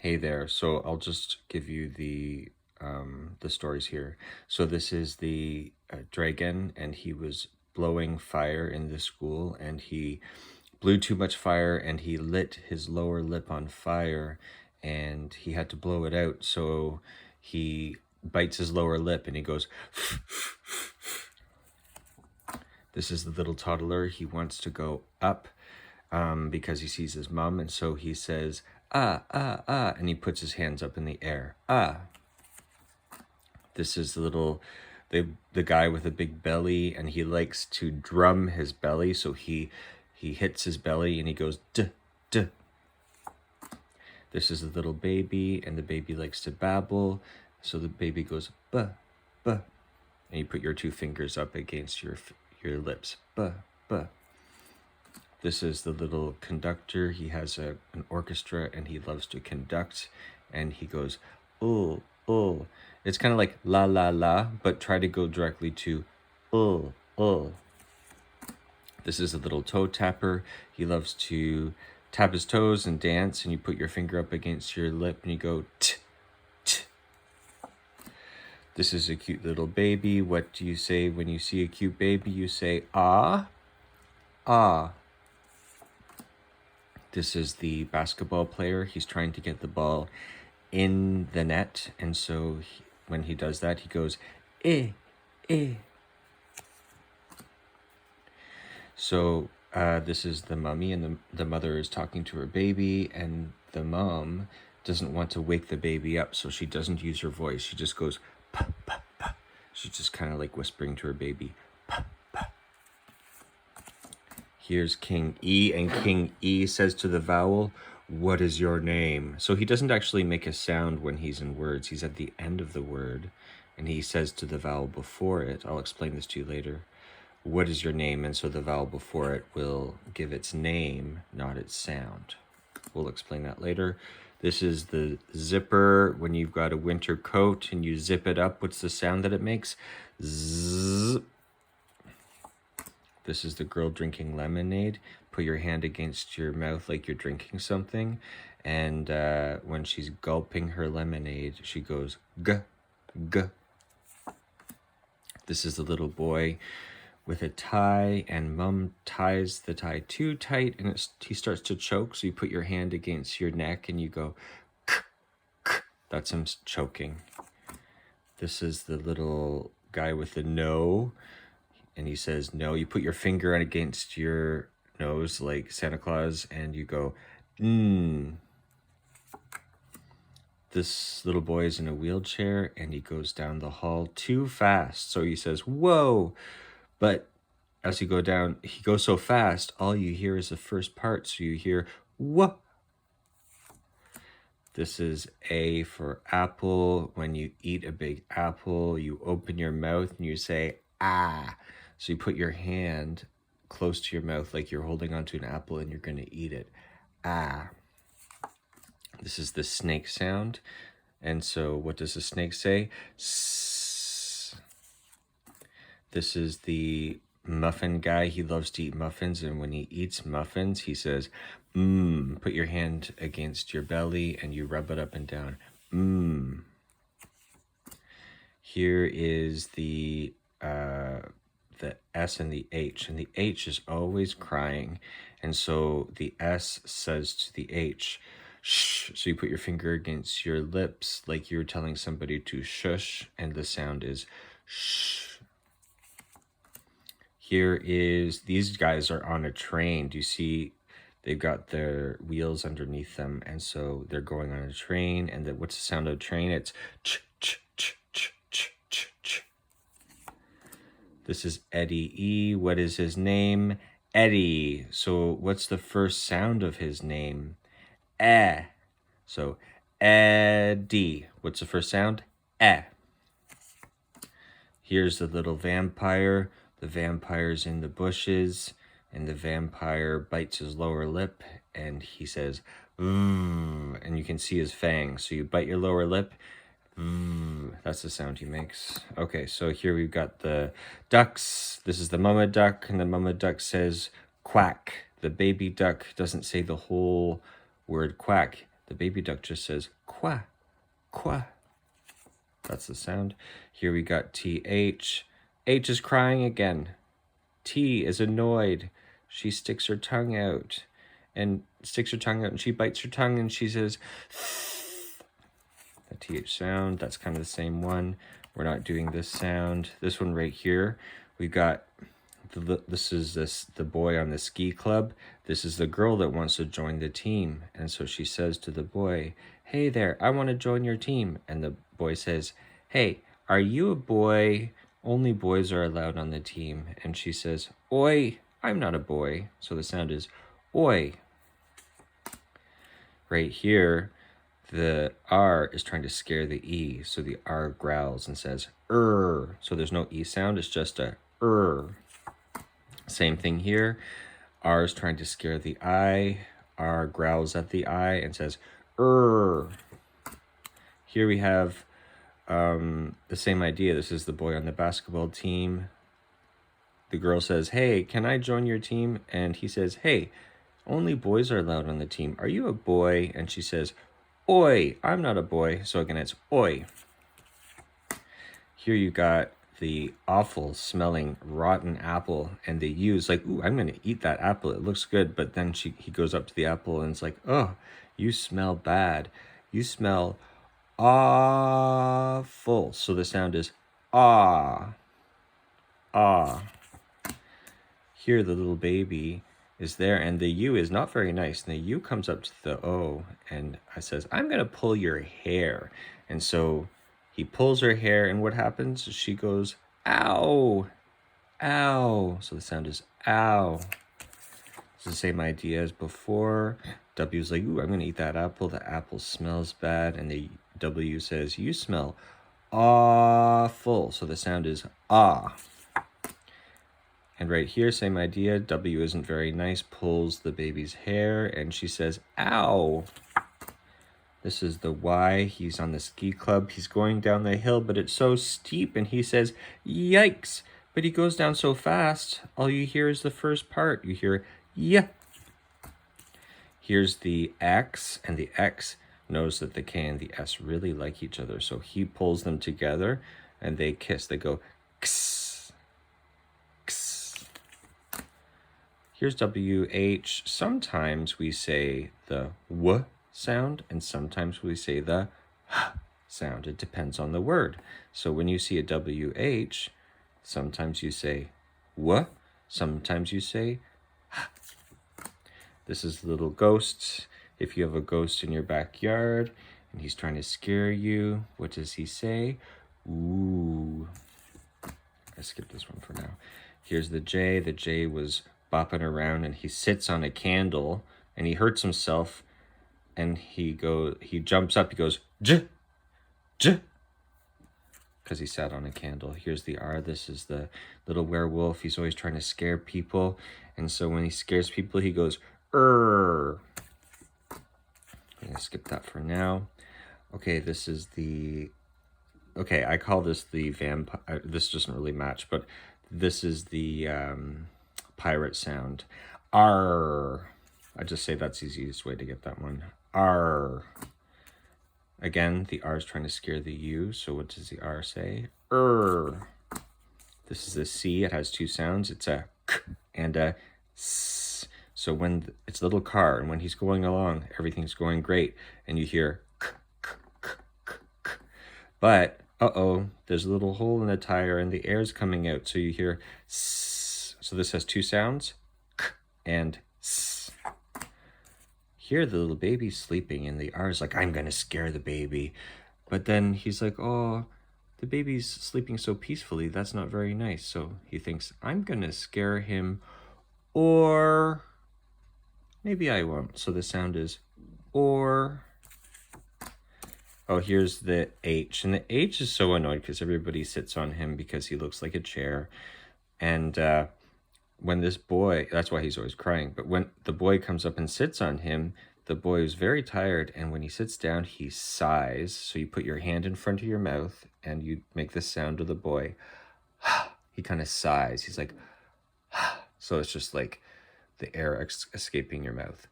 Hey there. So I'll just give you the stories here. So this is the dragon, and he was blowing fire in the school, and he blew too much fire, and he lit his lower lip on fire, and he had to blow it out. So he bites his lower lip, and he goes. This is the little toddler. He wants to go up because he sees his mom, and so he says, ah, ah, ah, and he puts his hands up in the air. Ah. This is the guy with a big belly, and he likes to drum his belly, so he hits his belly, and he goes, duh, duh. This is a little baby, and the baby likes to babble, so the baby goes, buh, buh. And you put your two fingers up against your lips, buh, buh. This is the little conductor. He has an orchestra, and he loves to conduct, and he goes, oh, oh. It's kind of like la, la, la, but try to go directly to oh, oh. This is a little toe tapper. He loves to tap his toes and dance, and you put your finger up against your lip, and you go t, t. This is a cute little baby. What do you say when you see a cute baby? You say, ah, ah. This is the basketball player. He's trying to get the ball in the net, and so when he does that, he goes, eh, eh. So this is the mummy, and the mother is talking to her baby, and the mom doesn't want to wake the baby up, so she doesn't use her voice. She just goes, pa, pa, pa. She's just kind of like whispering to her baby, pa, pa. Here's King E, and King E says to the vowel, what is your name? So he doesn't actually make a sound when he's in words. He's at the end of the word, and he says to the vowel before it, I'll explain this to you later, what is your name? And so the vowel before it will give its name, not its sound. We'll explain that later. This is the zipper. When you've got a winter coat and you zip it up, what's the sound that it makes? Zzz. This is the girl drinking lemonade. Put your hand against your mouth like you're drinking something. And when she's gulping her lemonade, she goes, g, g. This is the little boy with a tie, and mom ties the tie too tight, and he starts to choke. So you put your hand against your neck and you go, k, k. That's him choking. This is the little guy with the no, and he says no. You put your finger against your nose like Santa Claus, and you go, This little boy is in a wheelchair, and he goes down the hall too fast. So he says, whoa. But as you go down, he goes so fast, all you hear is the first part. So you hear, whoa. This is A for apple. When you eat a big apple, you open your mouth and you say, ah. So you put your hand close to your mouth like you're holding onto an apple and you're going to eat it. Ah. This is the snake sound. And so what does the snake say? S. This is the muffin guy. He loves to eat muffins, and when he eats muffins, he says, Put your hand against your belly and you rub it up and down. Here is the S and the H, and the H is always crying, and so the S says to the H, shh. So you put your finger against your lips like you're telling somebody to shush, and the sound is shh. Here is, these guys are on a train. Do you see they've got their wheels underneath them, and so they're going on a train, and what's the sound of a train? It's ch, ch, ch, ch, ch, ch, ch. This is Eddie E. What is his name? Eddie. So what's the first sound of his name? Eh. So Eddie. What's the first sound? Eh. Here's the little vampire. The vampire's in the bushes, and the vampire bites his lower lip, and he says, and you can see his fangs. So you bite your lower lip, that's the sound he makes. Okay, so here we've got the ducks. This is the mama duck, and the mama duck says, quack. The baby duck doesn't say the whole word quack. The baby duck just says qua, qua. That's the sound. Here we got TH. H is crying again. T is annoyed. She sticks her tongue out and she bites her tongue and she says the TH sound. That's kind of the same one. We're not doing this sound. This one right here, we've got this is the boy on the ski club. This is the girl that wants to join the team. And so she says to the boy, hey there, I want to join your team. And the boy says, hey, are you a boy? Only boys are allowed on the team. And she says, oi, I'm not a boy. So the sound is oi. Right here, the R is trying to scare the E. So the R growls and says, So there's no E sound, it's just a Same thing here. R is trying to scare the I. R growls at the I and says, Here we have the same idea. This is the boy on the basketball team. The girl says, hey, can I join your team? And he says, hey, only boys are allowed on the team. Are you a boy? And she says, oi, I'm not a boy. So again, it's oi. Here you got the awful smelling rotten apple, and the U is like, ooh, I'm going to eat that apple. It looks good. But then he goes up to the apple and it's like, oh, you smell bad. You smell awful. So the sound is ah, ah. Here the little baby is there, and the U is not very nice. And the U comes up to the O and I says, I'm going to pull your hair. And so he pulls her hair, and what happens? She goes, ow, ow. So the sound is ow. It's the same idea as before. W's like, ooh, I'm going to eat that apple. The apple smells bad. And the W says, you smell awful. So the sound is ah. And right here, same idea. W isn't very nice, pulls the baby's hair, and she says, ow. This is the Y. He's on the ski club. He's going down the hill, but it's so steep, and he says, yikes. But he goes down so fast, all you hear is the first part. You hear, yeah. Here's the X, and the X knows that the K and the S really like each other, so he pulls them together, and they kiss. They go, kss, kss. Here's WH. Sometimes we say the W sound, and sometimes we say the H sound. It depends on the word. So when you see a WH, sometimes you say W, sometimes you say H. This is the little ghost. If you have a ghost in your backyard and he's trying to scare you, what does he say? Ooh. I skipped this one for now. Here's the J. The J was bopping around, and he sits on a candle, and he hurts himself, and he jumps up, he goes, J, J, because he sat on a candle. Here's the R. This is the little werewolf. He's always trying to scare people, and so when he scares people, he goes, I'm going to skip that for now. Okay, this is the... Okay, I call this the vampire... This doesn't really match, but this is the pirate sound. R. I just say that's the easiest way to get that one. R. Again, the R is trying to scare the U, so what does the R say? This is the C. It has two sounds. It's a K and a S. So when it's a little car, and when he's going along, everything's going great, and you hear K, K, K, K, K. But, there's a little hole in the tire, and the air's coming out, so you hear S. So this has two sounds, K and S. Here, the little baby's sleeping, and the R is like, I'm going to scare the baby. But then he's like, oh, the baby's sleeping so peacefully, that's not very nice. So he thinks, I'm going to scare him, or maybe I won't. So the sound is or. Oh, here's the H. And the H is so annoyed because everybody sits on him because he looks like a chair. And when this boy, that's why he's always crying, but when the boy comes up and sits on him, the boy is very tired, and when he sits down, he sighs. So you put your hand in front of your mouth, and you make the sound of the boy. He kind of sighs. He's like, so it's just like the air escaping your mouth.